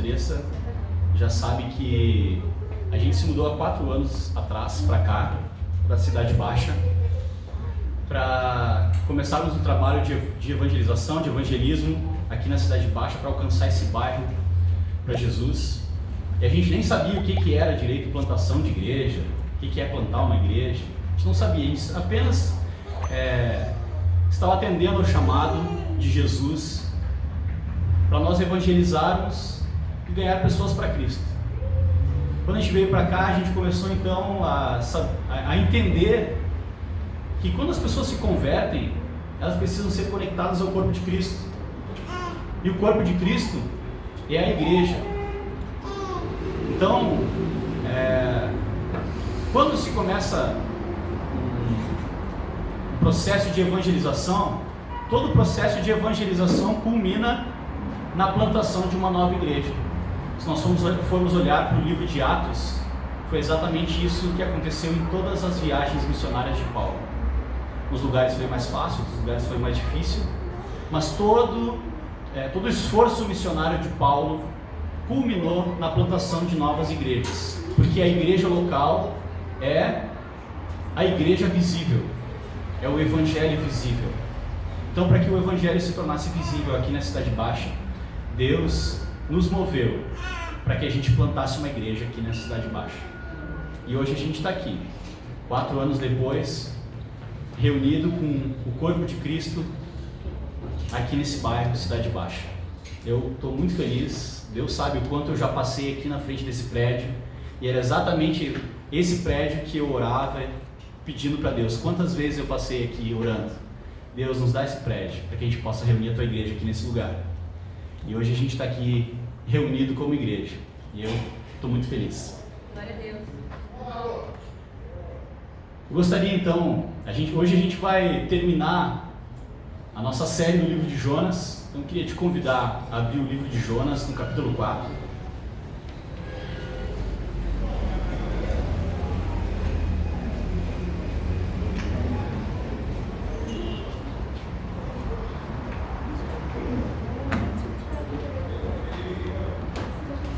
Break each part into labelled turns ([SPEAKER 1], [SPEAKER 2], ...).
[SPEAKER 1] Andressa já sabe que a gente se mudou há 4 anos atrás para cá, para a Cidade Baixa, para começarmos um trabalho de evangelização, de evangelismo aqui na Cidade Baixa, para alcançar esse bairro para Jesus. E a gente nem sabia o que era direito plantação de igreja, o que é plantar uma igreja. A gente não sabia, a gente apenas estava atendendo ao chamado de Jesus para nós evangelizarmos e ganhar pessoas para Cristo. Quando a gente veio para cá, a gente começou então a entender que quando as pessoas se convertem, elas precisam ser conectadas ao corpo de Cristo. E o corpo de Cristo é a igreja. Então, quando se começa um processo de evangelização, todo o processo de evangelização culmina na plantação de uma nova igreja. Se nós formos olhar para o livro de Atos, foi exatamente isso que aconteceu em todas as viagens missionárias de Paulo. Nos lugares foi mais fácil, nos lugares foi mais difícil, mas todo o esforço missionário de Paulo culminou na plantação de novas igrejas, porque a igreja local é a igreja visível, é o evangelho visível. Então, para que o evangelho se tornasse visível aqui na Cidade Baixa, Deus nos moveu para que a gente plantasse uma igreja aqui na Cidade Baixa. E hoje a gente está aqui, 4 anos depois, reunido com o corpo de Cristo aqui nesse bairro, Cidade Baixa. Eu estou muito feliz. Deus sabe o quanto eu já passei aqui na frente desse prédio, e era exatamente esse prédio que eu orava pedindo para Deus. Quantas vezes eu passei aqui orando: Deus, nos dá esse prédio para que a gente possa reunir a tua igreja aqui nesse lugar. E hoje a gente está aqui reunido como igreja, e eu estou muito feliz.
[SPEAKER 2] Glória a Deus.
[SPEAKER 1] Eu gostaria então, hoje a gente vai terminar a nossa série no livro de Jonas. Então eu queria te convidar a abrir o livro de Jonas no capítulo 4.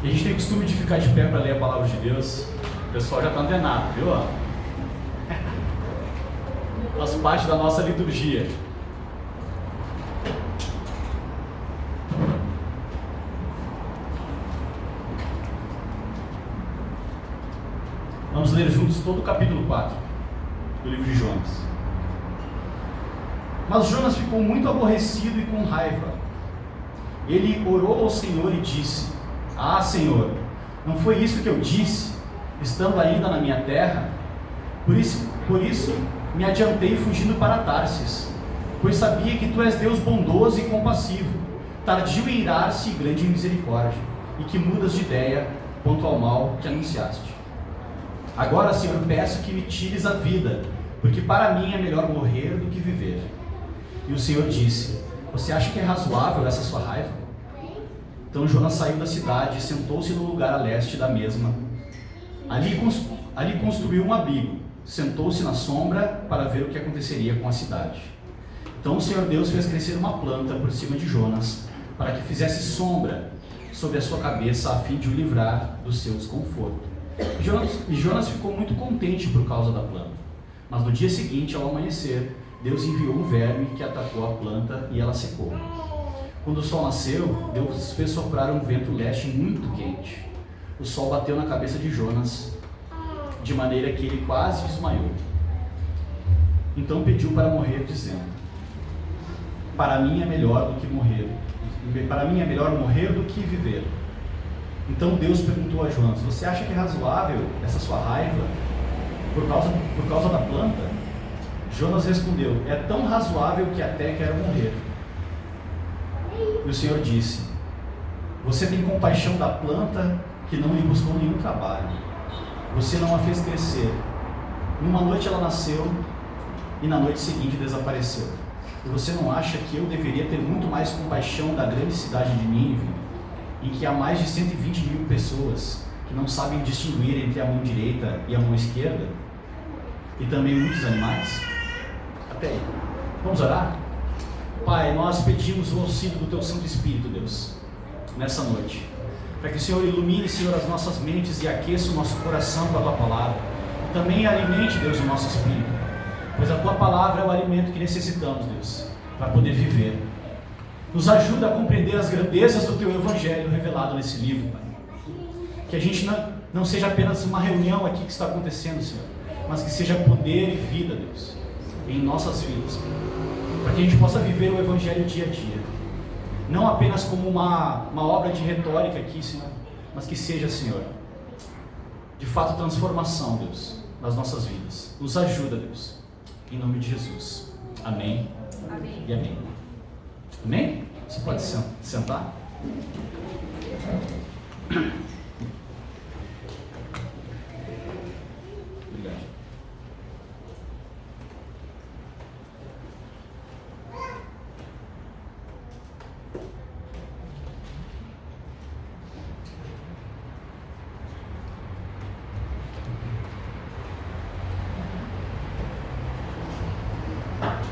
[SPEAKER 1] E a gente tem o costume de ficar de pé para ler a palavra de Deus. O pessoal já está antenado, viu? Faz parte da nossa liturgia. Vamos ler juntos todo o capítulo 4 do livro de Jonas. Mas Jonas ficou muito aborrecido e com raiva. Ele orou ao Senhor e disse: Ah, Senhor, não foi isso que eu disse, estando ainda na minha terra? Por isso me adiantei fugindo para Tarsis, pois sabia que tu és Deus bondoso e compassivo, tardio em irar-se e grande em misericórdia, e que mudas de ideia quanto ao mal que anunciaste. Agora, Senhor, peço que me tires a vida, porque para mim é melhor morrer do que viver. E o Senhor disse: Você acha que é razoável essa sua raiva? Então Jonas saiu da cidade e sentou-se no lugar a leste da mesma. Ali construiu um abrigo, sentou-se na sombra para ver o que aconteceria com a cidade. Então o Senhor Deus fez crescer uma planta por cima de Jonas, para que fizesse sombra sobre a sua cabeça, a fim de o livrar do seu desconforto. E Jonas ficou muito contente por causa da planta. Mas no dia seguinte, ao amanhecer, Deus enviou um verme que atacou a planta e ela secou. Quando o sol nasceu, Deus fez soprar um vento leste muito quente. O sol bateu na cabeça de Jonas, de maneira que ele quase desmaiou. Então pediu para morrer, dizendo: Para mim é melhor morrer do que viver. Então Deus perguntou a Jonas: Você acha que é razoável essa sua raiva por causa da planta? Jonas respondeu: É tão razoável que até quero morrer. E o Senhor disse: Você tem compaixão da planta que não lhe buscou nenhum trabalho. Você não a fez crescer. Numa noite ela nasceu e na noite seguinte desapareceu. E você não acha que eu deveria ter muito mais compaixão da grande cidade de Nínive, em que há mais de 120 mil pessoas que não sabem distinguir entre a mão direita e a mão esquerda, e também muitos animais? Até aí. Vamos orar? Pai, nós pedimos o auxílio do Teu Santo Espírito, Deus, nessa noite, para que o Senhor ilumine, Senhor, as nossas mentes e aqueça o nosso coração com a Tua palavra. E também alimente, Deus, o nosso espírito, pois a Tua palavra é o alimento que necessitamos, Deus, para poder viver. Nos ajuda a compreender as grandezas do Teu Evangelho revelado nesse livro, Pai. Que a gente não seja apenas uma reunião aqui que está acontecendo, Senhor, mas que seja poder e vida, Deus, em nossas vidas, para que a gente possa viver o Evangelho dia a dia, não apenas como uma obra de retórica aqui, Senhor, mas que seja, Senhor, de fato transformação, Deus, nas nossas vidas. Nos ajuda, Deus, em nome de Jesus. Amém.
[SPEAKER 2] Amém.
[SPEAKER 1] E amém. Amém? Você pode sentar? Obrigado.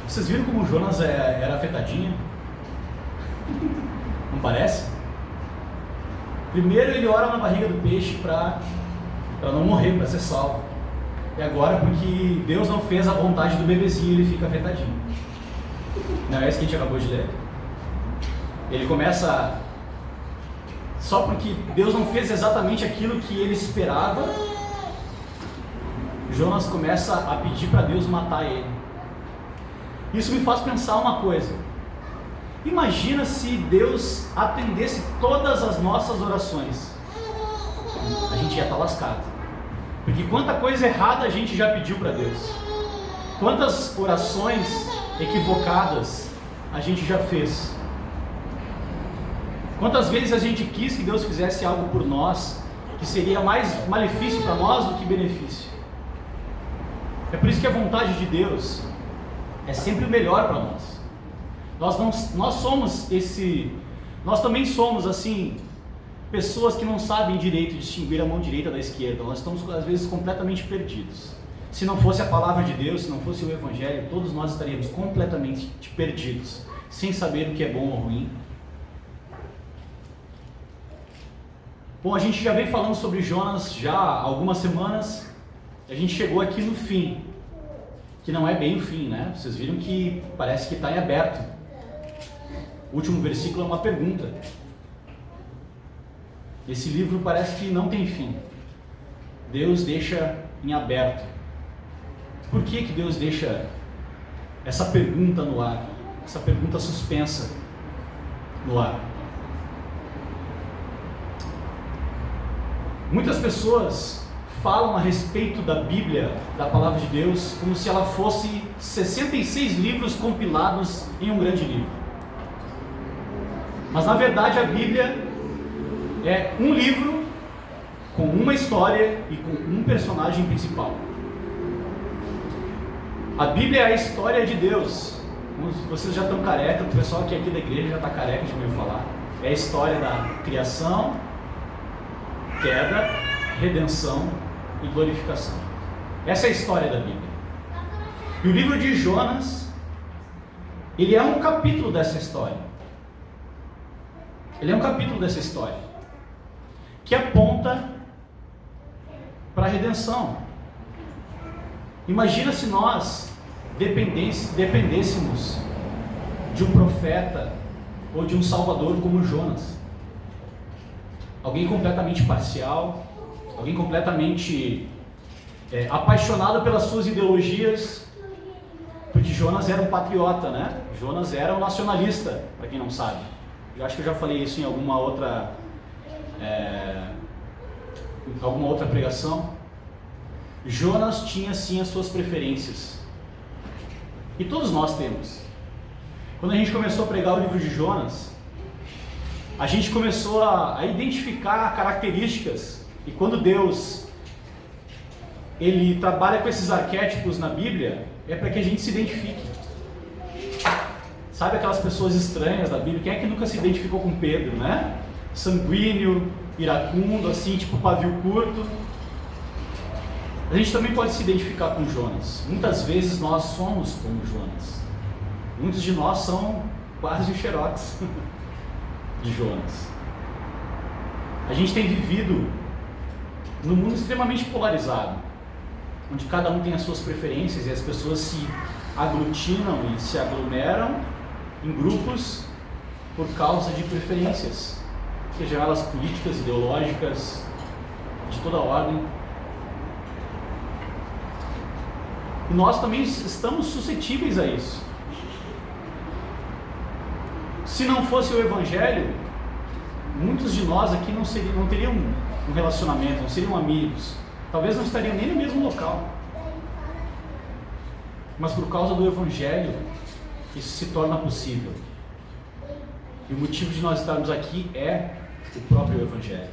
[SPEAKER 1] Vocês viram como o Jonas era afetadinho? Não parece? Primeiro ele ora na barriga do peixe para não morrer, para ser salvo. E agora, porque Deus não fez a vontade do bebezinho, ele fica afetadinho. Não é isso que a gente acabou de ler? Ele começa... Só porque Deus não fez exatamente aquilo que ele esperava, Jonas começa a pedir para Deus matar ele. Isso me faz pensar uma coisa. Imagina se Deus atendesse todas as nossas orações. A gente ia estar lascado. Porque quanta coisa errada a gente já pediu para Deus. Quantas orações equivocadas a gente já fez. Quantas vezes a gente quis que Deus fizesse algo por nós que seria mais malefício para nós do que benefício. É por isso que a vontade de Deus é sempre o melhor para nós. Nós também somos assim, pessoas que não sabem direito distinguir a mão direita da esquerda. Nós estamos às vezes completamente perdidos. Se não fosse a palavra de Deus, se não fosse o Evangelho, todos nós estaríamos completamente perdidos, sem saber o que é bom ou ruim. Bom, a gente já vem falando sobre Jonas já há algumas semanas. A gente chegou aqui no fim, que não é bem o fim, né? Vocês viram que parece que está em aberto. O último versículo é uma pergunta. Esse livro parece que não tem fim. Deus deixa em aberto. Por que Deus deixa essa pergunta no ar? Essa pergunta suspensa no ar? Muitas pessoas falam a respeito da Bíblia, da Palavra de Deus, como se ela fosse 66 livros compilados em um grande livro. Mas na verdade a Bíblia é um livro com uma história e com um personagem principal. A Bíblia é a história de Deus. Vocês já estão careca, o pessoal aqui da igreja já está careca de me ouvir falar. É a história da criação, queda, redenção e glorificação. Essa é a história da Bíblia. E o livro de Jonas, ele é um capítulo dessa história. Ele é um capítulo dessa história que aponta para a redenção. Imagina se nós dependêssemos de um profeta ou de um salvador como Jonas. Alguém completamente parcial, alguém completamente apaixonado pelas suas ideologias, porque Jonas era um patriota, né? Jonas era um nacionalista, para quem não sabe. Eu acho que eu já falei isso em alguma outra pregação. Jonas tinha sim as suas preferências, e todos nós temos. Quando a gente começou a pregar o livro de Jonas, a gente começou a identificar características, e quando Deus ele trabalha com esses arquétipos na Bíblia, é para que a gente se identifique. Sabe aquelas pessoas estranhas da Bíblia? Quem é que nunca se identificou com Pedro, né? Sanguíneo, iracundo, assim, tipo pavio curto. A gente também pode se identificar com Jonas. Muitas vezes nós somos como Jonas. Muitos de nós são quase o xerox de Jonas. A gente tem vivido num mundo extremamente polarizado, onde cada um tem as suas preferências e as pessoas se aglutinam e se aglomeram em grupos por causa de preferências, sejam elas políticas, ideológicas, de toda ordem. E nós também estamos suscetíveis a isso. Se não fosse o Evangelho, muitos de nós aqui não teriam um relacionamento, não seriam amigos, talvez não estariam nem no mesmo local. Mas por causa do Evangelho, isso se torna possível. E o motivo de nós estarmos aqui é o próprio Evangelho.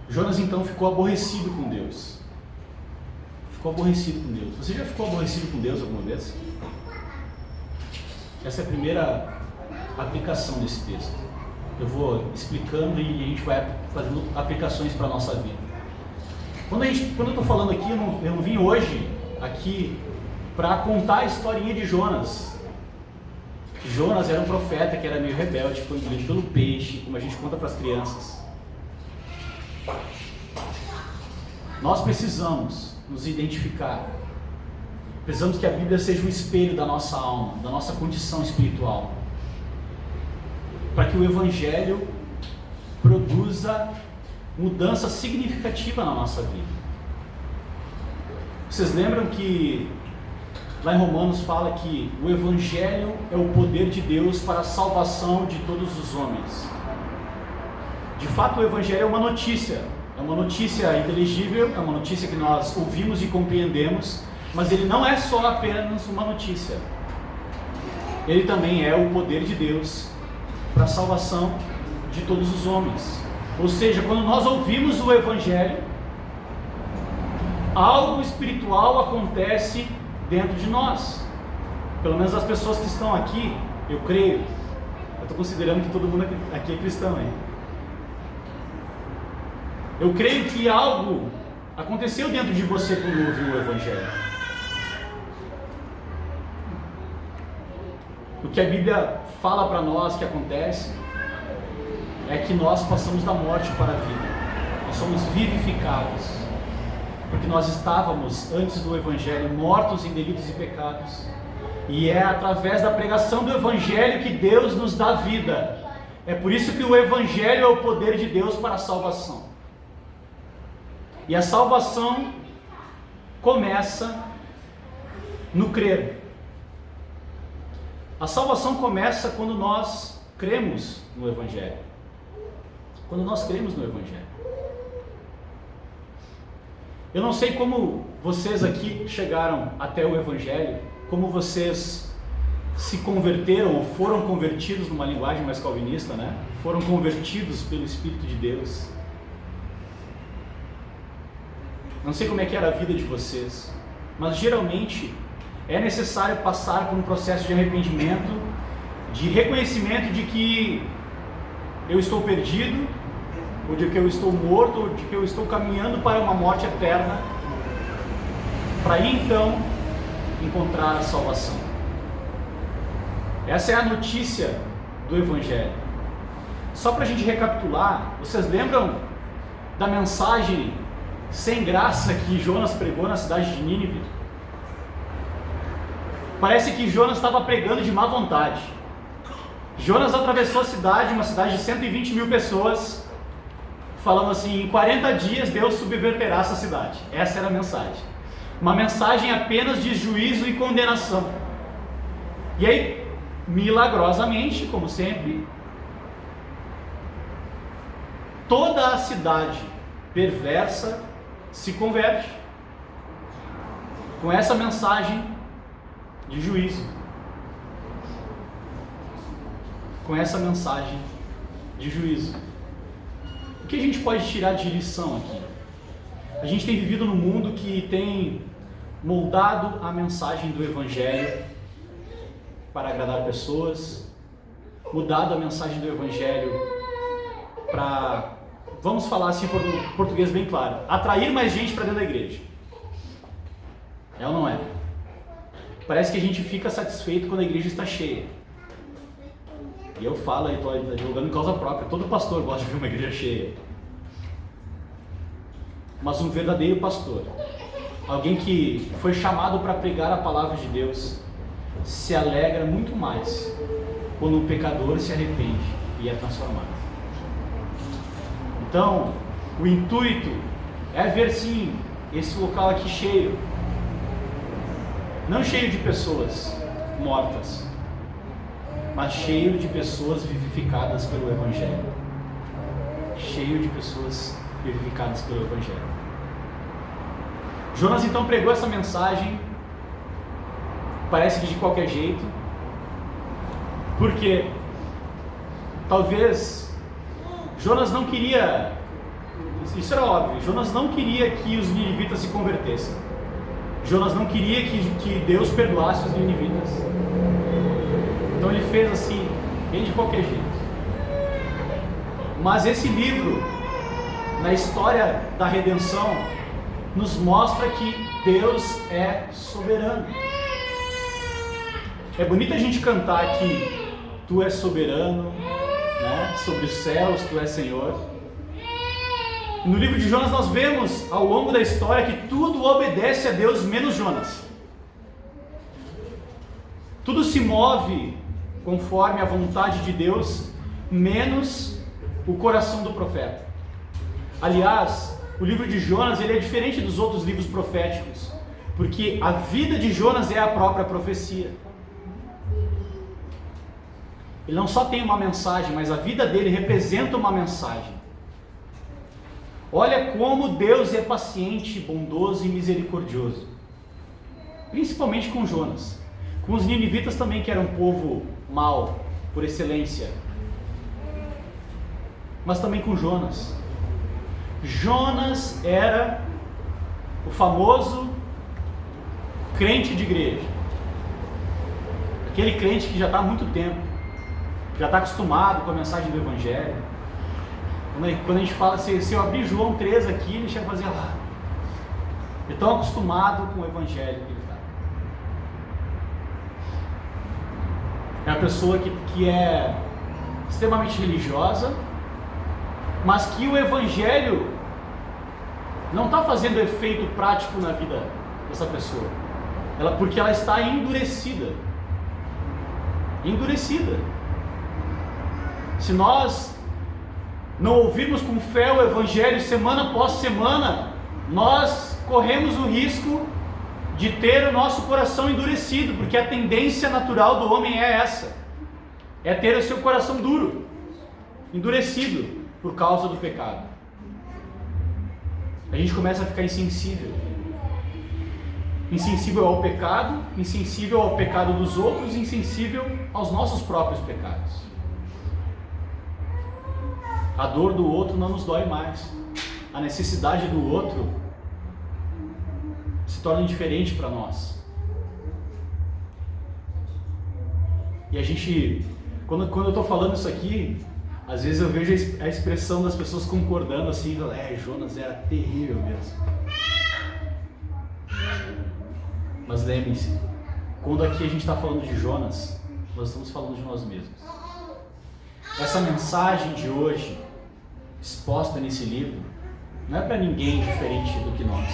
[SPEAKER 1] Jonas então ficou aborrecido com Deus. Ficou aborrecido com Deus. Você já ficou aborrecido com Deus alguma vez? Essa é a primeira aplicação desse texto. Eu vou explicando e a gente vai fazendo aplicações para a nossa vida. Quando eu estou falando aqui, eu não vim hoje aqui para contar a historinha de Jonas. Jonas era um profeta que era meio rebelde, foi engolido pelo peixe, como a gente conta para as crianças. Nós precisamos nos identificar. Precisamos que a Bíblia seja um espelho da nossa alma, da nossa condição espiritual, para que o Evangelho produza mudança significativa na nossa vida. Vocês lembram que lá em Romanos fala que o Evangelho é o poder de Deus para a salvação de todos os homens. De fato, o Evangelho é uma notícia inteligível, é uma notícia que nós ouvimos e compreendemos, mas ele não é só apenas uma notícia. Ele também é o poder de Deus para a salvação de todos os homens. Ou seja, quando nós ouvimos o Evangelho, algo espiritual acontece dentro de nós. Pelo menos as pessoas que estão aqui, eu creio. Eu estou considerando que todo mundo aqui é cristão, hein? Eu creio que algo aconteceu dentro de você quando ouviu o Evangelho. O que a Bíblia fala para nós que acontece é que nós passamos da morte para a vida. Nós somos vivificados. Porque nós estávamos, antes do Evangelho, mortos em delitos e pecados. E é através da pregação do Evangelho que Deus nos dá vida. É por isso que o Evangelho é o poder de Deus para a salvação. E a salvação começa no crer. A salvação começa quando nós cremos no Evangelho. Quando nós cremos no Evangelho. Eu não sei como vocês aqui chegaram até o Evangelho, como vocês se converteram ou foram convertidos, numa linguagem mais calvinista, né? Foram convertidos pelo Espírito de Deus. Não sei como é que era a vida de vocês, mas geralmente é necessário passar por um processo de arrependimento, de reconhecimento de que eu estou perdido, ou de que eu estou morto, ou de que eu estou caminhando para uma morte eterna, para aí então encontrar a salvação. Essa é a notícia do Evangelho. Só para a gente recapitular, vocês lembram da mensagem sem graça que Jonas pregou na cidade de Nínive? Parece que Jonas estava pregando de má vontade. Jonas atravessou a cidade, uma cidade de 120 mil pessoas, falando assim: em 40 dias Deus subverterá essa cidade. Essa era a mensagem. Uma mensagem apenas de juízo e condenação. E aí, milagrosamente, como sempre, toda a cidade perversa se converte com essa mensagem de juízo, com essa mensagem de juízo. O que a gente pode tirar de lição aqui? A gente tem vivido num mundo que tem moldado a mensagem do Evangelho para agradar pessoas, mudado a mensagem do Evangelho para, vamos falar assim por português bem claro, atrair mais gente para dentro da igreja. É ou não é? Parece que a gente fica satisfeito quando a igreja está cheia. E eu falo aí, estou jogando em causa própria, todo pastor gosta de ver uma igreja cheia. Mas um verdadeiro pastor, alguém que foi chamado para pregar a palavra de Deus, se alegra muito mais quando um pecador se arrepende e é transformado. Então, o intuito é ver sim esse local aqui cheio, não cheio de pessoas mortas, mas cheio de pessoas vivificadas pelo Evangelho. Cheio de pessoas vivificadas pelo Evangelho. Jonas então pregou essa mensagem, parece que de qualquer jeito, porque talvez Jonas não queria, isso era óbvio, Jonas não queria que os ninivitas se convertessem. Jonas não queria que Deus perdoasse os ninivitas. Então ele fez assim, bem de qualquer jeito. Mas esse livro, na história da redenção, nos mostra que Deus é soberano. É bonito a gente cantar que Tu és soberano, né? Sobre os céus Tu és Senhor. No livro de Jonas nós vemos ao longo da história que tudo obedece a Deus menos Jonas. Tudo se move conforme a vontade de Deus, menos o coração do profeta. Aliás, o livro de Jonas ele é diferente dos outros livros proféticos, porque a vida de Jonas é a própria profecia. Ele não só tem uma mensagem, mas a vida dele representa uma mensagem. Olha como Deus é paciente, bondoso e misericordioso, principalmente com Jonas, com os ninivitas também, que eram um povo mau por excelência, mas também com Jonas. Jonas era o famoso crente de igreja, aquele crente que já está há muito tempo, já está acostumado com a mensagem do Evangelho. Quando a gente fala, se eu abrir João 3 aqui, ele chega a fazer lá. Ele tão acostumado com o Evangelho que ele está. É uma pessoa que é extremamente religiosa, mas que o Evangelho não está fazendo efeito prático na vida dessa pessoa. Porque ela está endurecida. Endurecida. Se nós não ouvirmos com fé o Evangelho semana após semana, nós corremos o risco de ter o nosso coração endurecido, porque a tendência natural do homem é essa, é ter o seu coração duro, endurecido por causa do pecado. A gente começa a ficar insensível ao pecado, insensível ao pecado dos outros, insensível aos nossos próprios pecados. A dor do outro não nos dói mais. A necessidade do outro se torna indiferente para nós. E a gente, quando eu estou falando isso aqui, às vezes eu vejo a expressão das pessoas concordando assim, Jonas era terrível mesmo. Mas lembre-se, quando aqui a gente está falando de Jonas, nós estamos falando de nós mesmos. Essa mensagem de hoje, exposta nesse livro, não é para ninguém diferente do que nós.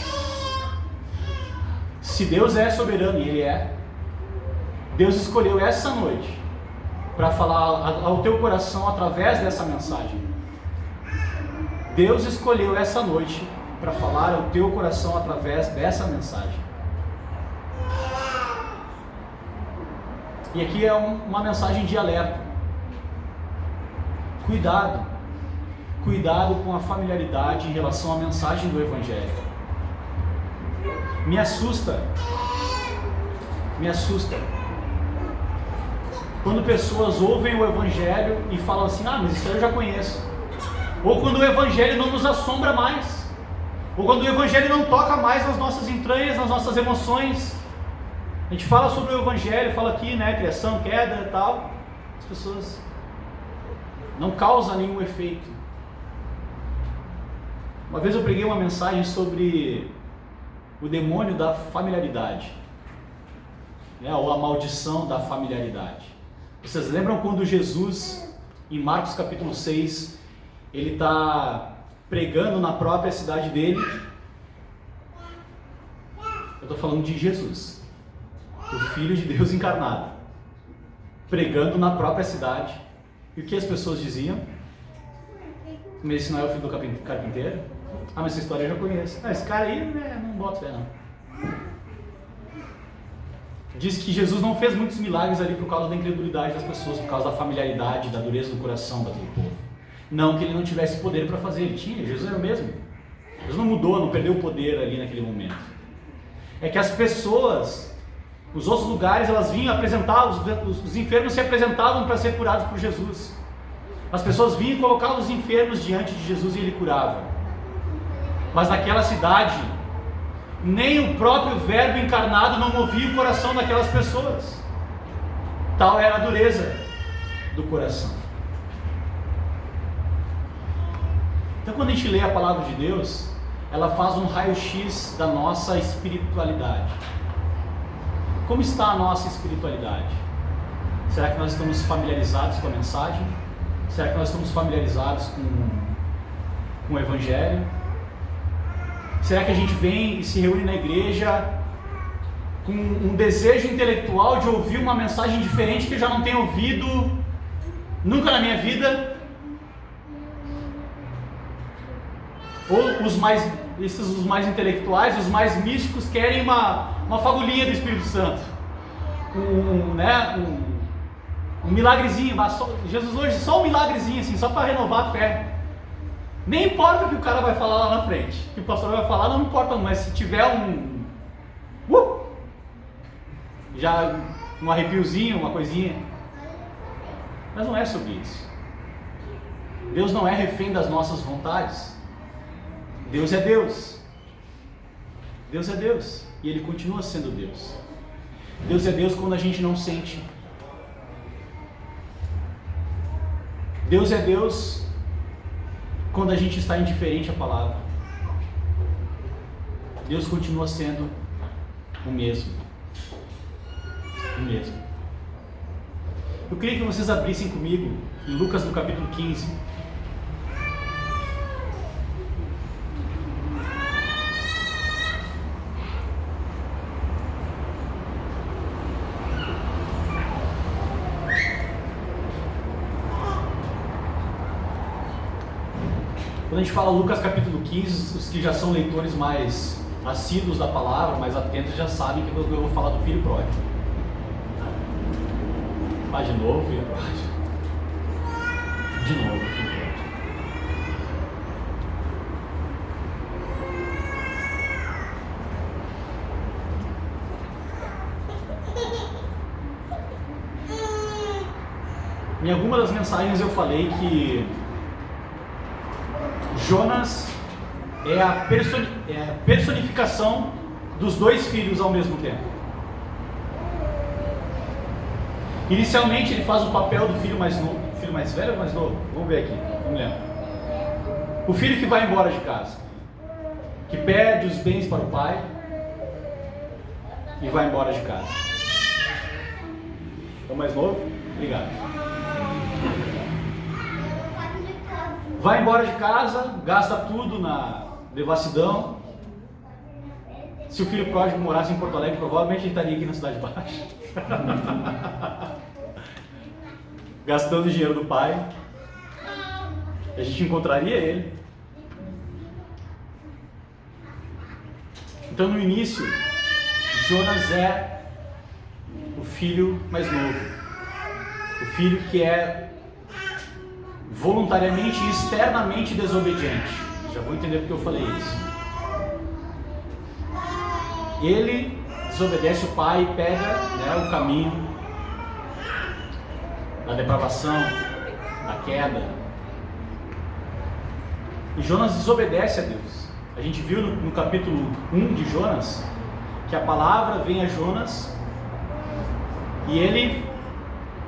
[SPEAKER 1] Se Deus é soberano, e Ele é, Deus escolheu essa noite para falar ao teu coração através dessa mensagem. Deus escolheu essa noite para falar ao teu coração através dessa mensagem. E aqui é uma mensagem de alerta. Cuidado com a familiaridade em relação à mensagem do Evangelho. Me assusta quando pessoas ouvem o Evangelho e falam assim, mas isso eu já conheço. Ou quando o Evangelho não nos assombra mais, ou quando o Evangelho não toca mais nas nossas entranhas, nas nossas emoções. A gente fala sobre o Evangelho, fala aqui, criação, queda e tal, as pessoas não causam nenhum efeito. Uma vez eu preguei uma mensagem sobre o demônio da familiaridade, ou a maldição da familiaridade. Vocês lembram quando Jesus, em Marcos capítulo 6, ele está pregando na própria cidade dele? Eu estou falando de Jesus, o Filho de Deus encarnado, pregando na própria cidade. E o que as pessoas diziam? Mas esse não é o filho do carpinteiro? Ah, mas essa história eu já conheço. Ah, esse cara aí, né, não boto fé não. Diz que Jesus não fez muitos milagres ali por causa da incredulidade das pessoas, por causa da familiaridade, da dureza do coração daquele povo. Não que ele não tivesse poder para fazer, ele tinha, Jesus era o mesmo. Jesus não mudou, não perdeu o poder ali naquele momento. É que as pessoas, nos outros lugares, elas vinham apresentar, os enfermos se apresentavam para ser curados por Jesus. As pessoas vinham e colocavam os enfermos diante de Jesus e ele curava. Mas naquela cidade, nem o próprio Verbo encarnado não movia o coração daquelas pessoas. Tal era a dureza do coração. Então, quando a gente lê a palavra de Deus, ela faz um raio-x da nossa espiritualidade. Como está a nossa espiritualidade? Será que nós estamos familiarizados com a mensagem? Será que nós estamos familiarizados com o Evangelho? Será que a gente vem e se reúne na igreja com um desejo intelectual de ouvir uma mensagem diferente que eu já não tenho ouvido nunca na minha vida? Ou os mais intelectuais, os mais místicos querem uma fagulhinha do Espírito Santo, um milagrezinho, Jesus hoje só um milagrezinho assim, só para renovar a fé. Nem importa o que o cara vai falar lá na frente, o que o pastor vai falar não importa, mas se tiver já um arrepiozinho, uma coisinha. Mas não é sobre isso. Deus não é refém das nossas vontades. Deus é Deus. Deus é Deus. E Ele continua sendo Deus. Deus é Deus quando a gente não sente. Deus é Deus quando a gente está indiferente à palavra. Deus continua sendo o mesmo. O mesmo. Eu queria que vocês abrissem comigo em Lucas no capítulo 15. Quando a gente fala Lucas capítulo 15, os que já são leitores mais assíduos da palavra, mais atentos, já sabem que eu vou falar do filho pródigo. Ah, de novo, filho pródigo. De novo, filho pródigo. Em alguma das mensagens eu falei que Jonas é a personificação dos dois filhos ao mesmo tempo. Inicialmente ele faz o papel do filho mais novo, filho mais velho ou mais novo? Vamos ver aqui, não lembro. O filho que vai embora de casa, que perde os bens para o pai e vai embora de casa. É o mais novo? Obrigado. Vai embora de casa, gasta tudo na devassidão. Se o filho pródigo morasse em Porto Alegre, provavelmente ele estaria aqui na Cidade Baixa. Gastando o dinheiro do pai. A gente encontraria ele. Então no início, Jonas é o filho mais novo. O filho que é voluntariamente e externamente desobediente. Já vou entender porque eu falei isso. Ele desobedece o pai e pega o caminho da depravação, da queda. E Jonas desobedece a Deus. A gente viu no capítulo 1 de Jonas que a palavra vem a Jonas e ele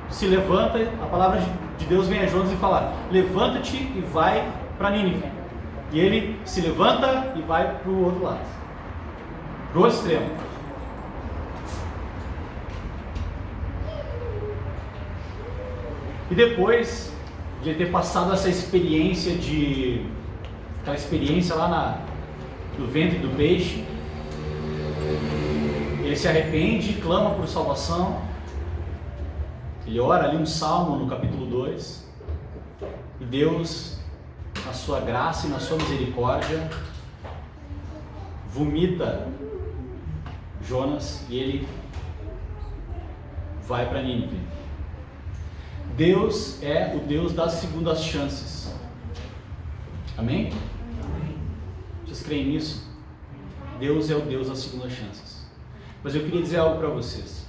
[SPEAKER 1] se levanta, a palavra de Deus vem a Jonas e fala: levanta-te e vai para Nínive. E ele se levanta e vai para o outro lado, para o extremo. E depois de ter passado essa experiência aquela experiência lá no ventre do peixe, ele se arrepende, clama por salvação, ele ora ali um salmo no capítulo 2, e Deus, na sua graça e na sua misericórdia, vomita Jonas e ele vai para Nínive. Deus é o Deus das segundas chances. Amém? Vocês creem nisso? Deus é o Deus das segundas chances. Mas eu queria dizer algo para vocês.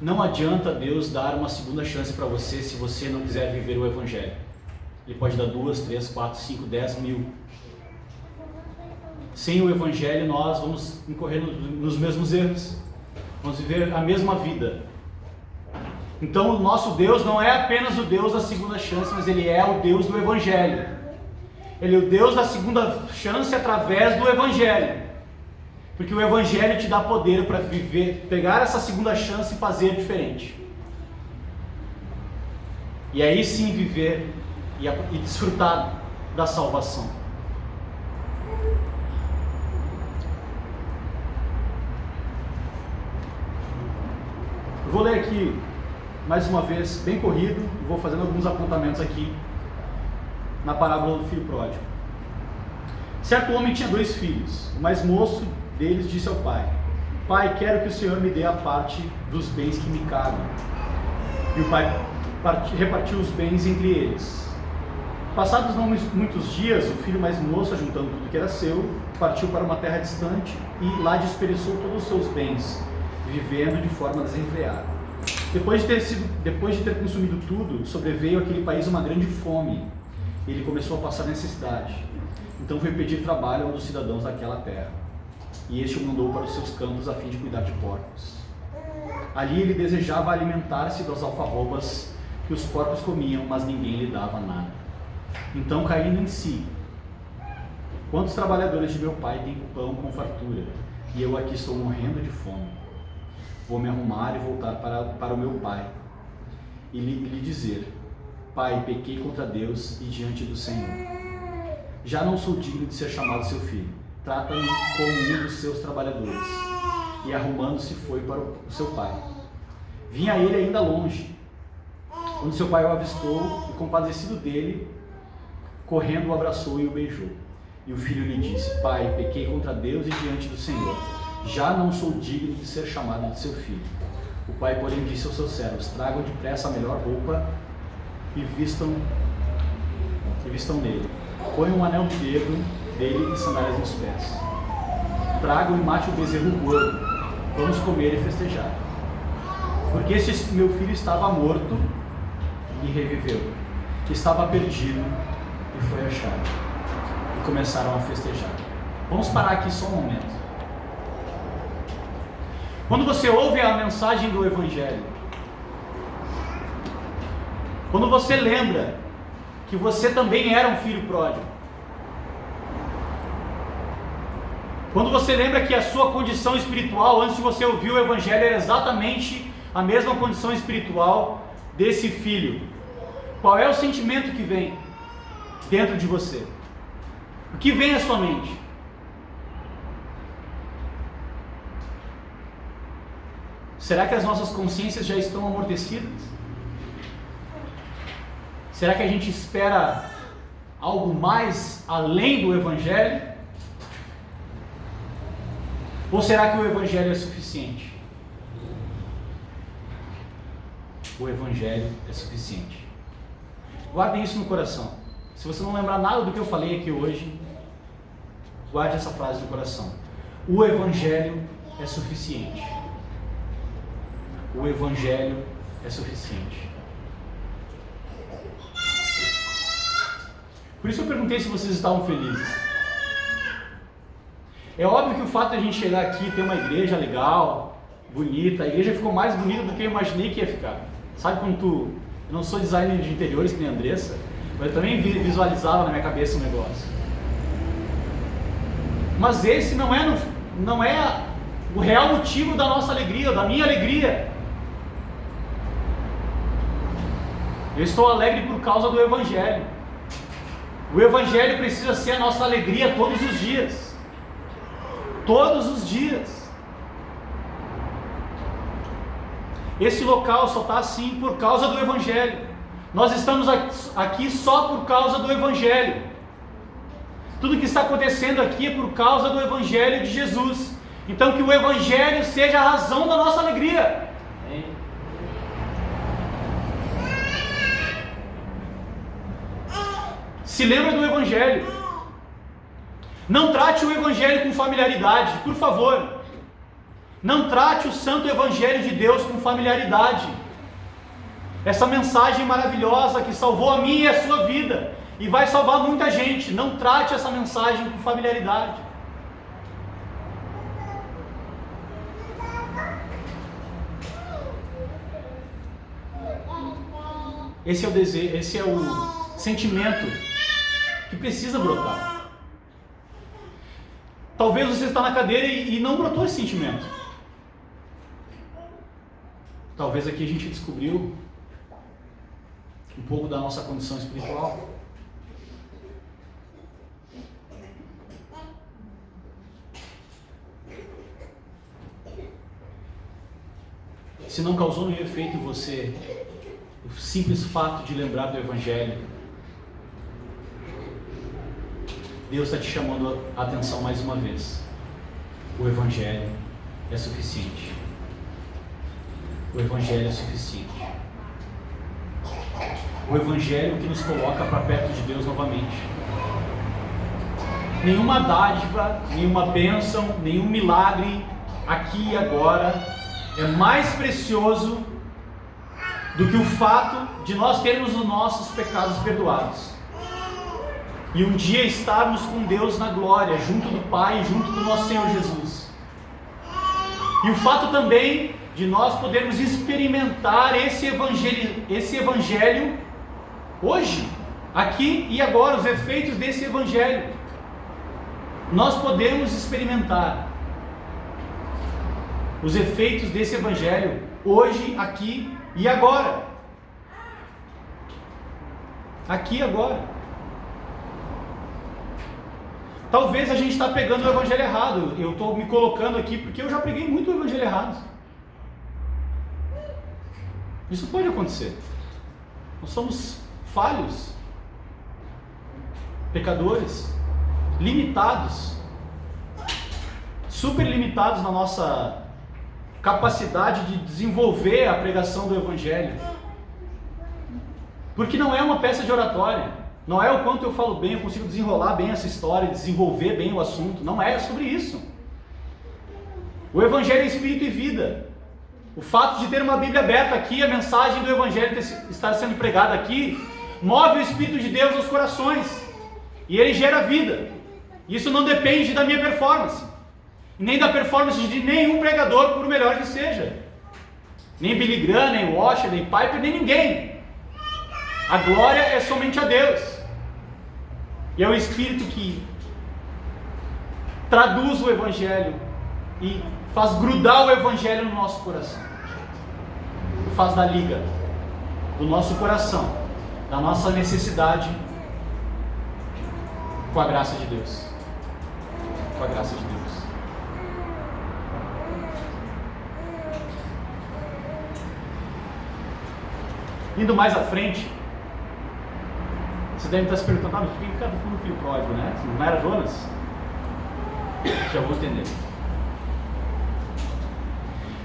[SPEAKER 1] Não adianta Deus dar uma segunda chance para você se você não quiser viver o Evangelho. Ele pode dar 2, 3, 4, 5, 10 mil. Sem o Evangelho nós vamos incorrer nos mesmos erros. Vamos viver a mesma vida. Então o nosso Deus não é apenas o Deus da segunda chance, mas Ele é o Deus do Evangelho. Ele é o Deus da segunda chance através do Evangelho. Porque o Evangelho te dá poder para viver, pegar essa segunda chance e fazer diferente. E aí sim viver e desfrutar da salvação. Eu vou ler aqui mais uma vez, bem corrido, e vou fazendo alguns apontamentos aqui na parábola do filho pródigo. Certo homem tinha 2 filhos. O mais moço deles disse ao pai: Pai, quero que o Senhor me dê a parte dos bens que me cabem. E o pai repartiu os bens entre eles. Passados não muitos dias, o filho mais moço, juntando tudo que era seu, partiu para uma terra distante e lá desperdiçou todos os seus bens, vivendo de forma desenfreada. Depois de ter consumido tudo, sobreveio àquele país uma grande fome. Ele começou a passar necessidade. Então foi pedir trabalho a um dos cidadãos daquela terra. E este o mandou para os seus campos a fim de cuidar de porcos. Ali ele desejava alimentar-se das alfarrobas que os porcos comiam, mas ninguém lhe dava nada. Então, caindo em si: quantos trabalhadores de meu pai têm pão com fartura, e eu aqui estou morrendo de fome? Vou me arrumar e voltar para o meu pai, e lhe dizer: Pai, pequei contra Deus e diante do Senhor. Já não sou digno de ser chamado seu filho. Trata-me como um dos seus trabalhadores. E arrumando-se foi para o seu pai. Vinha ele ainda longe, quando seu pai o avistou e, compadecido dele, correndo o abraçou e o beijou. E o filho lhe disse: Pai, pequei contra Deus e diante do Senhor. Já não sou digno de ser chamado de seu filho. O pai, porém, disse aos seus servos: Tragam depressa a melhor roupa e vistam nele. Ponham um anel de dedo dele e sandálias nos pés. Tragam e mate o bezerro gordo. Vamos comer e festejar. Porque este meu filho estava morto e reviveu. Estava perdido e foi achado. E começaram a festejar. Vamos parar aqui só um momento. Quando você ouve a mensagem do Evangelho, quando você lembra que você também era um filho pródigo, quando você lembra que a sua condição espiritual, antes de você ouvir o Evangelho, era exatamente a mesma condição espiritual desse filho, qual é o sentimento que vem dentro de você? O que vem à sua mente? Será que as nossas consciências já estão amortecidas? Será que a gente espera algo mais além do Evangelho? Ou será que o Evangelho é suficiente? O Evangelho é suficiente. Guardem isso no coração. Se você não lembrar nada do que eu falei aqui hoje, guarde essa frase no coração. O Evangelho é suficiente. O Evangelho é suficiente. Por isso eu perguntei se vocês estavam felizes. É óbvio que o fato de a gente chegar aqui e ter uma igreja legal, bonita, a igreja ficou mais bonita do que eu imaginei que ia ficar. Sabe quando eu não sou designer de interiores que nem a Andressa, mas eu também visualizava na minha cabeça um negócio. Mas esse não é o real motivo da nossa alegria, da minha alegria. Eu estou alegre por causa do Evangelho. O Evangelho precisa ser a nossa alegria todos os dias. Todos os dias. Esse local só está assim por causa do Evangelho. Nós estamos aqui só por causa do Evangelho. Tudo que está acontecendo aqui é por causa do Evangelho de Jesus. Então que o Evangelho seja a razão da nossa alegria. Amém. Se lembra do Evangelho. Não trate o Evangelho com familiaridade, por favor. Não trate o Santo Evangelho de Deus com familiaridade. Essa mensagem maravilhosa que salvou a minha e a sua vida e vai salvar muita gente. Não trate essa mensagem com familiaridade. Esse é o desejo, esse é o sentimento que precisa brotar. Talvez você está na cadeira e não brotou esse sentimento. Talvez aqui a gente descobriu um pouco da nossa condição espiritual. Se não causou nenhum efeito em você o simples fato de lembrar do Evangelho, Deus está te chamando a atenção mais uma vez. O Evangelho é suficiente. O Evangelho é suficiente. O Evangelho que nos coloca para perto de Deus novamente. Nenhuma dádiva, nenhuma bênção, nenhum milagre aqui e agora é mais precioso do que o fato de nós termos os nossos pecados perdoados e um dia estarmos com Deus na glória, junto do Pai, junto do nosso Senhor Jesus. E o fato também de nós podermos experimentar esse evangelho hoje, aqui e agora, os efeitos desse Evangelho. Nós podemos experimentar os efeitos desse Evangelho hoje, aqui e agora. Aqui e agora. Talvez a gente está pegando o Evangelho errado. Eu estou me colocando aqui porque eu já preguei muito o Evangelho errado. Isso pode acontecer. Nós somos falhos, pecadores, limitados, super limitados na nossa capacidade de desenvolver a pregação do Evangelho. Porque não é uma peça de oratória. Não é o quanto eu falo bem, eu consigo desenrolar bem essa história, desenvolver bem o assunto. Não é sobre isso. O Evangelho é Espírito e vida. O fato de ter uma Bíblia aberta aqui, a mensagem do Evangelho estar sendo pregada aqui, move o Espírito de Deus nos corações. E ele gera vida. Isso não depende da minha performance. Nem da performance de nenhum pregador, por melhor que seja. Nem Billy Graham, nem Washer, nem Piper, nem ninguém. A glória é somente a Deus. E é o Espírito que traduz o Evangelho e faz grudar o Evangelho no nosso coração. Faz da liga do nosso coração, da nossa necessidade, com a graça de Deus. Com a graça de Deus. Indo mais à frente, você deve estar se perguntando, mas por que o cara foi no filho pródigo, né? Não era Jonas? Já vou entender.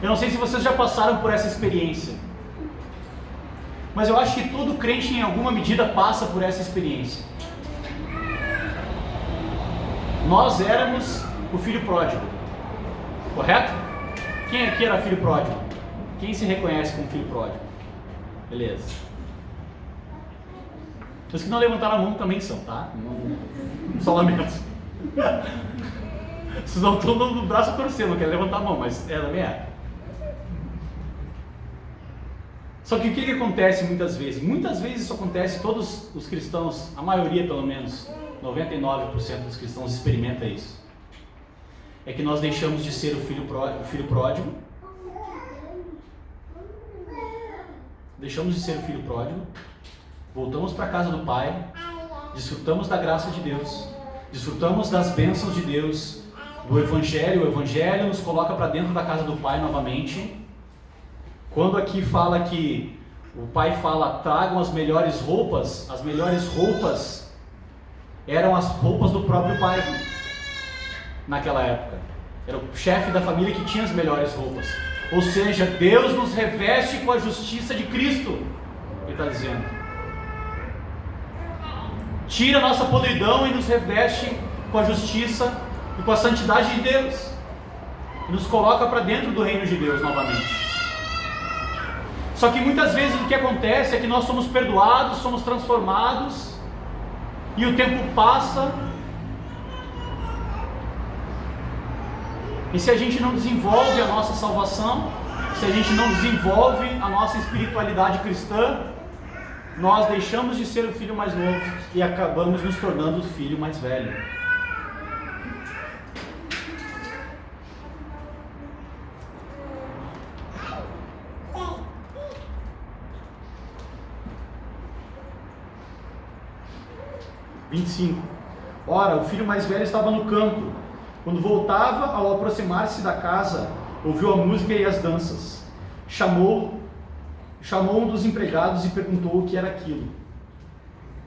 [SPEAKER 1] Eu não sei se vocês já passaram por essa experiência, mas eu acho que todo crente em alguma medida passa por essa experiência. Nós éramos o filho pródigo, correto? Quem aqui era filho pródigo? Quem se reconhece como filho pródigo? Beleza. Os que não levantaram a mão também são, tá? Só lamento. Vocês não estão no braço torcendo, não querem levantar a mão, mas também é. Só que o que acontece muitas vezes? Muitas vezes isso acontece, todos os cristãos, a maioria pelo menos, 99% dos cristãos experimenta isso. É que nós deixamos de ser o filho pródigo. Deixamos de ser o filho pródigo voltamos para a casa do Pai, desfrutamos da graça de Deus, desfrutamos das bênçãos de Deus, do Evangelho. O Evangelho nos coloca para dentro da casa do Pai novamente. Quando aqui fala que o Pai fala, tragam as melhores roupas eram as roupas do próprio Pai naquela época. Era o chefe da família que tinha as melhores roupas. Ou seja, Deus nos reveste com a justiça de Cristo. Ele está dizendo. Tira a nossa podridão e nos reveste com a justiça e com a santidade de Deus. E nos coloca para dentro do reino de Deus novamente. Só que muitas vezes o que acontece é que nós somos perdoados, somos transformados, e o tempo passa, e se a gente não desenvolve a nossa salvação, se a gente não desenvolve a nossa espiritualidade cristã, nós deixamos de ser o filho mais novo e acabamos nos tornando o filho mais velho. Ora, o filho mais velho estava no campo. Quando voltava, ao aproximar-se da casa, ouviu a música e as danças. Chamou um dos empregados e perguntou o que era aquilo.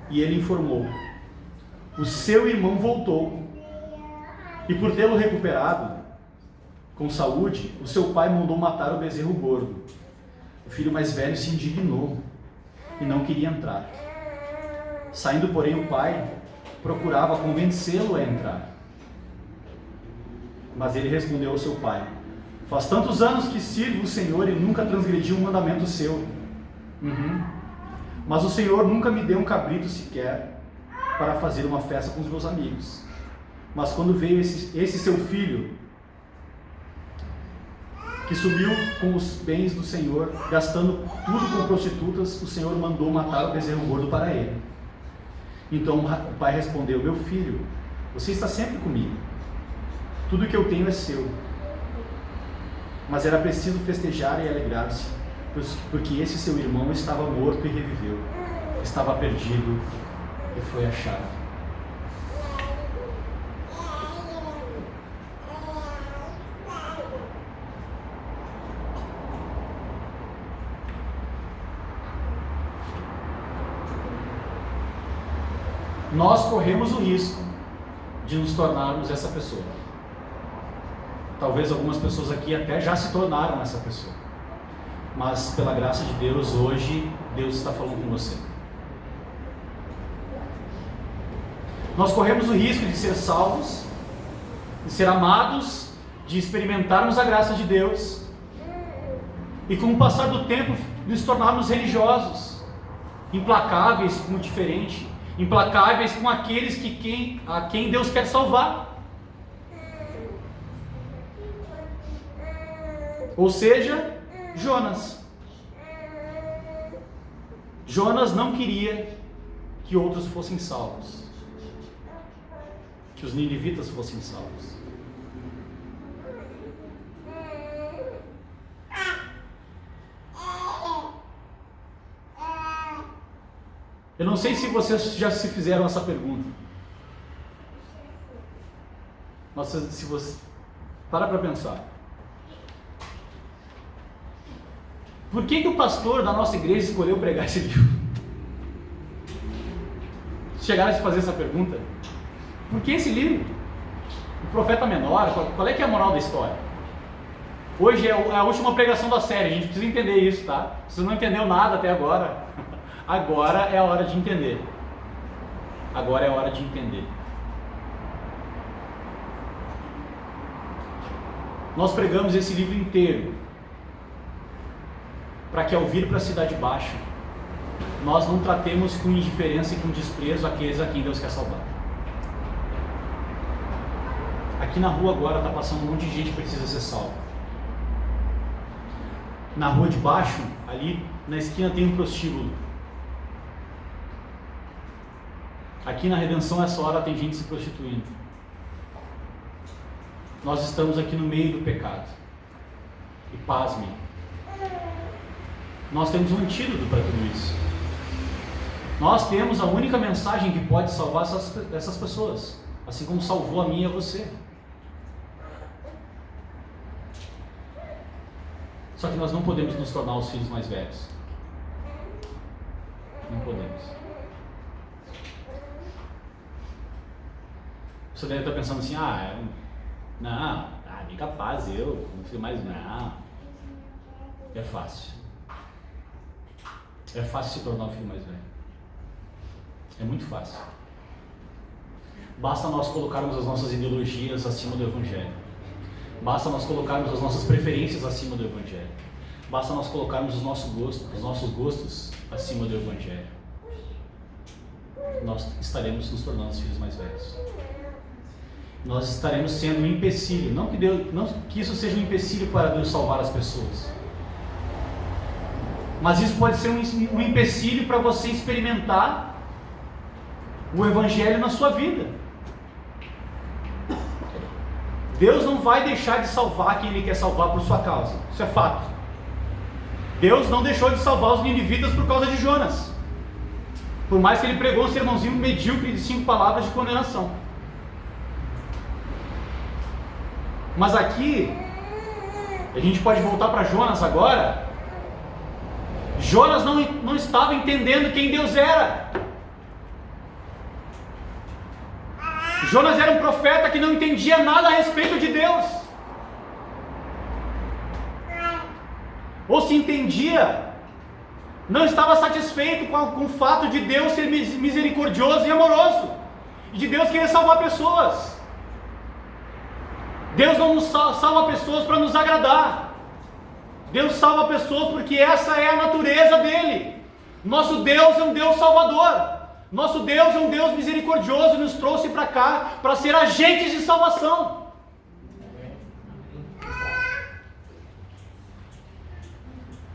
[SPEAKER 1] E ele informou: o seu irmão voltou, e por tê-lo recuperado com saúde, o seu pai mandou matar o bezerro gordo. O filho mais velho se indignou e não queria entrar. Saindo, porém, o pai procurava convencê-lo a entrar. Mas ele respondeu ao seu pai: faz tantos anos que sirvo o Senhor e nunca transgredi um mandamento seu. Mas o Senhor nunca me deu um cabrito sequer para fazer uma festa com os meus amigos. Mas quando veio esse seu filho, que subiu com os bens do Senhor, gastando tudo com prostitutas, o Senhor mandou matar o bezerro gordo para ele. Então o pai respondeu: meu filho, você está sempre comigo, tudo que eu tenho é seu. Mas era preciso festejar e alegrar-se, porque esse seu irmão estava morto e reviveu, estava perdido e foi achado. Nós corremos o risco de nos tornarmos essa pessoa. Talvez algumas pessoas aqui até já se tornaram essa pessoa. Mas pela graça de Deus, hoje, Deus está falando com você. Nós corremos o risco de ser salvos, de ser amados, de experimentarmos a graça de Deus, e com o passar do tempo, nos tornarmos religiosos, implacáveis com o diferente, implacáveis com aqueles a quem Deus quer salvar. Ou seja, Jonas. Jonas não queria que outros fossem salvos, que os ninivitas fossem salvos. Eu não sei se vocês já se fizeram essa pergunta. Mas se você para pensar. Por que o pastor da nossa igreja escolheu pregar esse livro? Chegaram a se fazer essa pergunta? Por que esse livro? O profeta menor? Qual é que é a moral da história? Hoje é a última pregação da série, a gente precisa entender isso, tá? Se você não entendeu nada até agora, agora é a hora de entender. Agora é a hora de entender. Nós pregamos esse livro inteiro para que ao vir para a Cidade Baixa, nós não tratemos com indiferença e com desprezo aqueles a quem Deus quer salvar. Aqui na rua agora está passando um monte de gente que precisa ser salva. Na rua de baixo, ali na esquina tem um prostíbulo. Aqui na Redenção, essa hora tem gente se prostituindo. Nós estamos aqui no meio do pecado. E pasmem, nós temos um antídoto para tudo isso. Nós temos a única mensagem que pode salvar essas pessoas, assim como salvou a mim e a você. Só que nós não podemos nos tornar os filhos mais velhos. Não podemos. Você deve estar pensando assim, bem capaz, eu não filho mais, não. É fácil. É fácil se tornar o filho mais velho. É muito fácil. Basta nós colocarmos as nossas ideologias acima do Evangelho. Basta nós colocarmos as nossas preferências acima do Evangelho. Basta nós colocarmos os nossos gostos acima do Evangelho. Nós estaremos nos tornando os filhos mais velhos. Nós estaremos sendo um empecilho. Não que isso seja um empecilho para Deus salvar as pessoas. Mas isso pode ser um empecilho para você experimentar o Evangelho na sua vida. Deus não vai deixar de salvar quem Ele quer salvar por sua causa. Isso é fato. Deus não deixou de salvar os ninivitas por causa de Jonas. Por mais que ele pregou um sermãozinho medíocre de 5 palavras de condenação. Mas aqui, a gente pode voltar para Jonas agora. Jonas não estava entendendo quem Deus era. Jonas era um profeta que não entendia nada a respeito de Deus. Ou se entendia, não estava satisfeito com o fato de Deus ser misericordioso e amoroso, e de Deus querer salvar pessoas. Deus não nos salva pessoas para nos agradar. Deus salva pessoas porque essa é a natureza dele. Nosso Deus é um Deus salvador. Nosso Deus é um Deus misericordioso e nos trouxe para cá para ser agentes de salvação.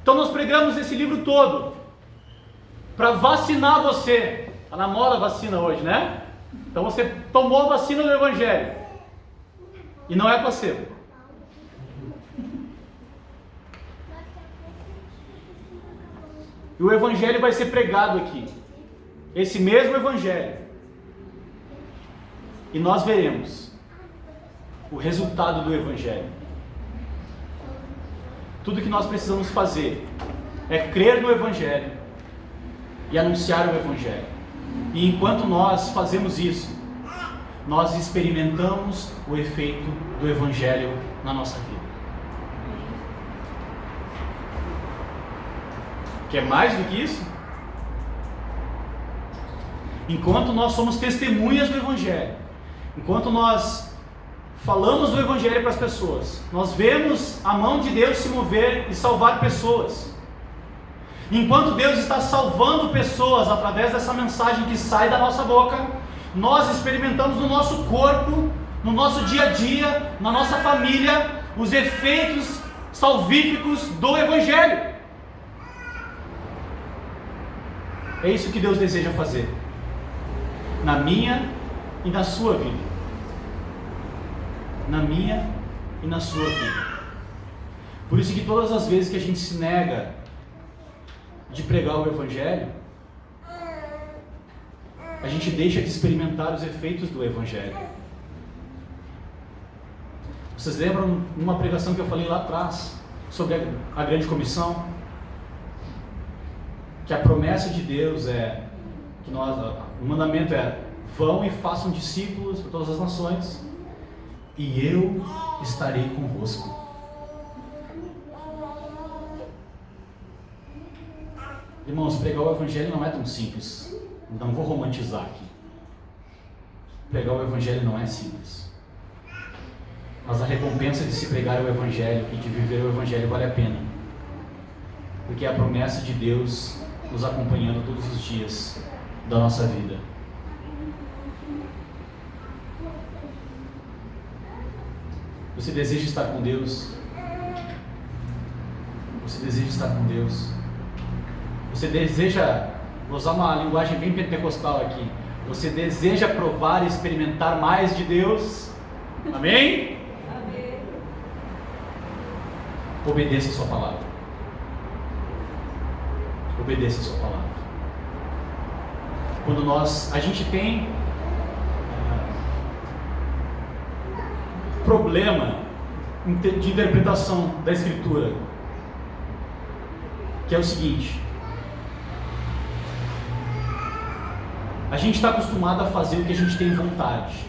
[SPEAKER 1] Então nós pregamos esse livro todo para vacinar você. Está na moda a vacina hoje, né? Então você tomou a vacina do Evangelho. E não é placebo. E o Evangelho vai ser pregado aqui. Esse mesmo Evangelho. E nós veremos o resultado do Evangelho. Tudo que nós precisamos fazer é crer no Evangelho e anunciar o Evangelho. E enquanto nós fazemos isso, nós experimentamos o efeito do Evangelho na nossa vida. Quer mais do que isso? Enquanto nós somos testemunhas do Evangelho, enquanto nós falamos do Evangelho para as pessoas, nós vemos a mão de Deus se mover e salvar pessoas. Enquanto Deus está salvando pessoas através dessa mensagem que sai da nossa boca, nós experimentamos no nosso corpo, no nosso dia a dia, na nossa família, os efeitos salvíficos do Evangelho. É isso que Deus deseja fazer na minha e na sua vida. Na minha e na sua vida. Por isso que todas as vezes que a gente se nega de pregar o Evangelho, a gente deixa de experimentar os efeitos do Evangelho. Vocês lembram uma pregação que eu falei lá atrás sobre a grande comissão? Que a promessa de Deus é que o mandamento é: vão e façam discípulos por todas as nações, e eu estarei convosco. Irmãos, pregar o Evangelho não é tão simples. Não vou romantizar aqui. Pregar o Evangelho não é simples. Mas a recompensa de se pregar o Evangelho e de viver o Evangelho vale a pena. Porque é a promessa de Deus nos acompanhando todos os dias da nossa vida. Você deseja estar com Deus? Você deseja estar com Deus? Você deseja, vou usar uma linguagem bem pentecostal aqui, você deseja provar e experimentar mais de Deus? Amém? Amém. Obedeça a sua palavra. Obedeça a sua palavra. Quando a gente tem problema de interpretação da Escritura, que é o seguinte: a gente está acostumado a fazer o que a gente tem vontade.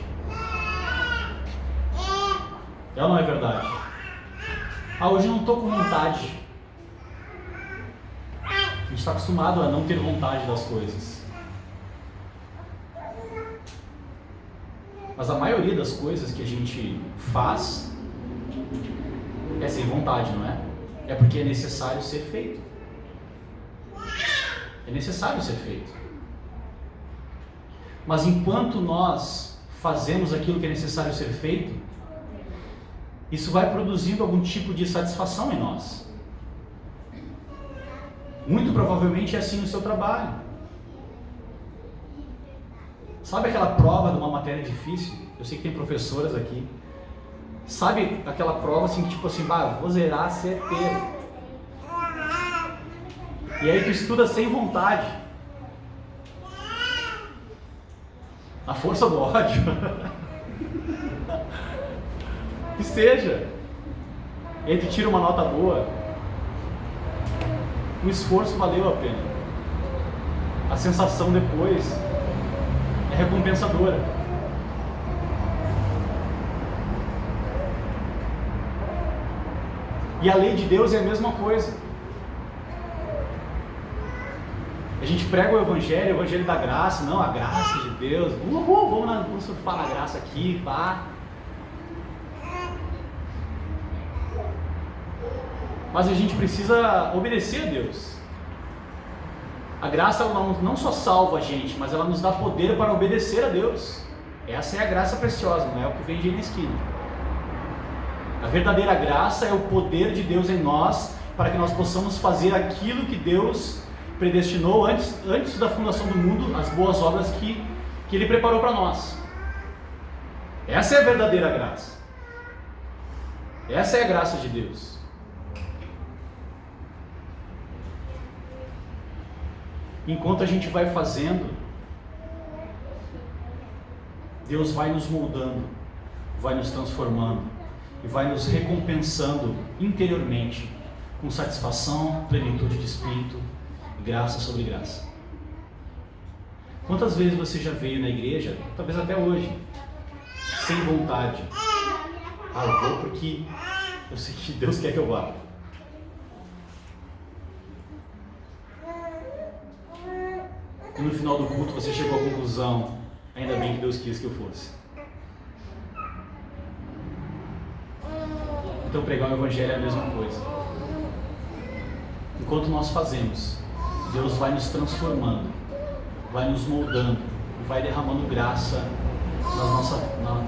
[SPEAKER 1] É ou não é verdade? Hoje eu não estou com vontade. A gente está acostumado a não ter vontade das coisas. Mas a maioria das coisas que a gente faz é sem vontade, não é? É porque é necessário ser feito. É necessário ser feito. Mas enquanto nós fazemos aquilo que é necessário ser feito, isso vai produzindo algum tipo de satisfação em nós. Muito provavelmente é assim no seu trabalho. Sabe aquela prova de uma matéria difícil? Eu sei que tem professoras aqui. Sabe aquela prova assim, tipo assim, vou zerar certeiro. E aí tu estuda sem vontade. A força do ódio. Que seja. E aí tu tira uma nota boa. O esforço valeu a pena. A sensação depois é recompensadora. E a lei de Deus é a mesma coisa. A gente prega o evangelho da graça. Não, a graça de Deus. Vamos surfar na graça aqui, pá. Mas a gente precisa obedecer a Deus. A graça não só salva a gente, mas ela nos dá poder para obedecer a Deus. Essa é a graça preciosa, não é o que vende aí na esquina. A verdadeira graça é o poder de Deus em nós, para que nós possamos fazer aquilo que Deus predestinou antes da fundação do mundo, as boas obras que Ele preparou para nós. Essa é a verdadeira graça. Essa é a graça de Deus. Enquanto a gente vai fazendo, Deus vai nos moldando, vai nos transformando e vai nos recompensando interiormente com satisfação, plenitude de espírito, graça sobre graça. Quantas vezes você já veio na igreja, talvez até hoje, sem vontade? Eu vou porque eu sei que Deus quer que eu vá. E no final do culto você chegou à conclusão: ainda bem que Deus quis que eu fosse. Então pregar o evangelho é a mesma coisa. Enquanto nós fazemos, Deus vai nos transformando, vai nos moldando, vai derramando graça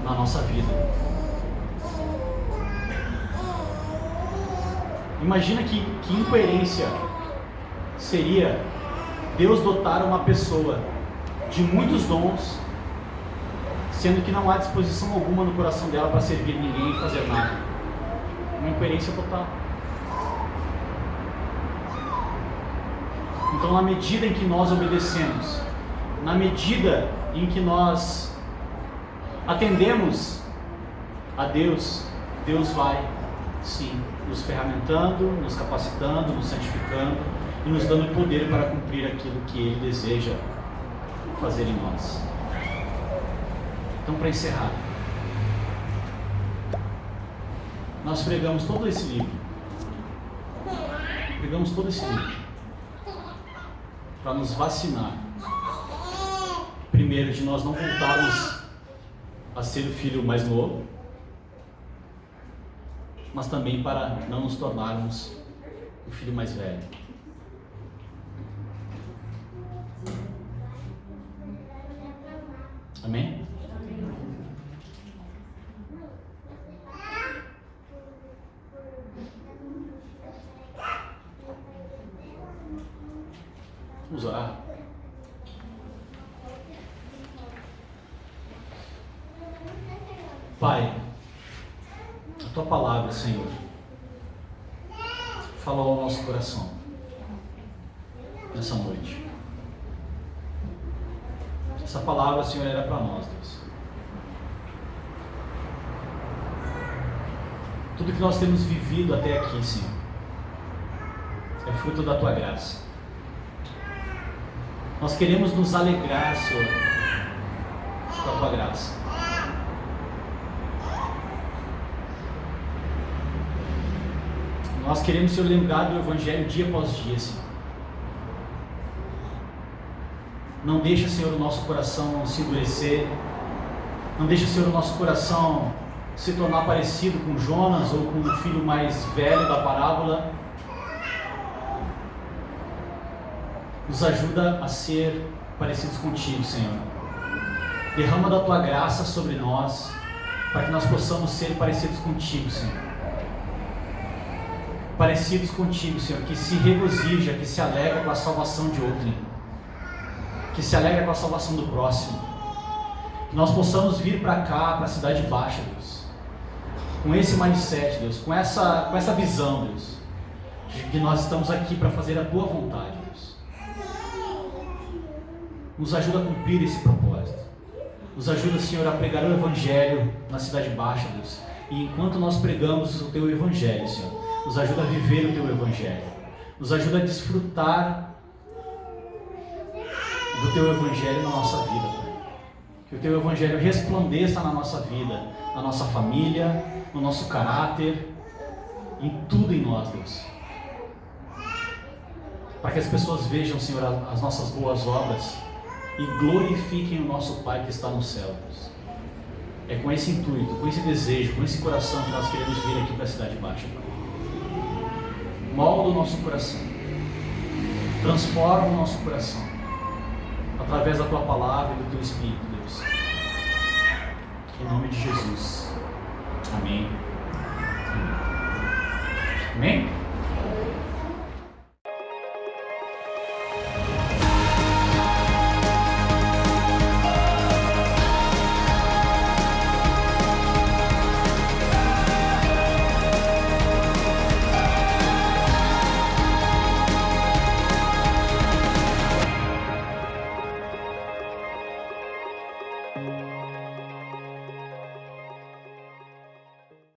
[SPEAKER 1] na nossa vida. Imagina que incoerência seria Deus dotar uma pessoa de muitos dons, sendo que não há disposição alguma no coração dela para servir ninguém e fazer nada. Uma incoerência total. Então, na medida em que nós obedecemos, na medida em que nós atendemos a Deus, Deus vai, sim, nos ferramentando, nos capacitando, nos santificando e nos dando poder para cumprir aquilo que Ele deseja fazer em nós. Então, para encerrar, nós pregamos todo esse livro. Pregamos todo esse livro para nos vacinar. Primeiro, de nós não voltarmos a ser o filho mais novo, mas também para não nos tornarmos o filho mais velho. Amém? Vamos orar. Pai, a Tua palavra, Senhor, fala ao nosso coração nessa noite. Essa palavra, Senhor, era para nós, Deus. Tudo que nós temos vivido até aqui, Senhor, é fruto da Tua graça. Nós queremos nos alegrar, Senhor, com a Tua graça. Nós queremos, Senhor, lembrar do Evangelho dia após dia, Senhor. Não deixa, Senhor, o nosso coração se endurecer. Não deixa, Senhor, o nosso coração se tornar parecido com Jonas ou com o filho mais velho da parábola. Nos ajuda a ser parecidos contigo, Senhor. Derrama da Tua graça sobre nós, para que nós possamos ser parecidos contigo, Senhor. Parecidos contigo, Senhor, que se regozija, que se alegra com a salvação de outrem, que se alegra com a salvação do próximo. Que nós possamos vir para cá, para a Cidade Baixa, Deus, com esse mindset, Deus, com essa visão, Deus, de que nós estamos aqui para fazer a Tua vontade, Deus. Nos ajuda a cumprir esse propósito. Nos ajuda, Senhor, a pregar o Evangelho na Cidade Baixa, Deus. E enquanto nós pregamos o Teu Evangelho, Senhor, nos ajuda a viver o Teu Evangelho. Nos ajuda a desfrutar do Teu Evangelho na nossa vida, Pai. Que o Teu Evangelho resplandeça na nossa vida, na nossa família, no nosso caráter, em tudo em nós, Deus. Para que as pessoas vejam, Senhor, as nossas boas obras e glorifiquem o nosso Pai que está no céu, Deus. É com esse intuito, com esse desejo, com esse coração que nós queremos vir aqui para a Cidade Baixa, Pai. Molda o nosso coração, transforma o nosso coração, através da Tua palavra e do Teu Espírito, Deus. Em nome de Jesus.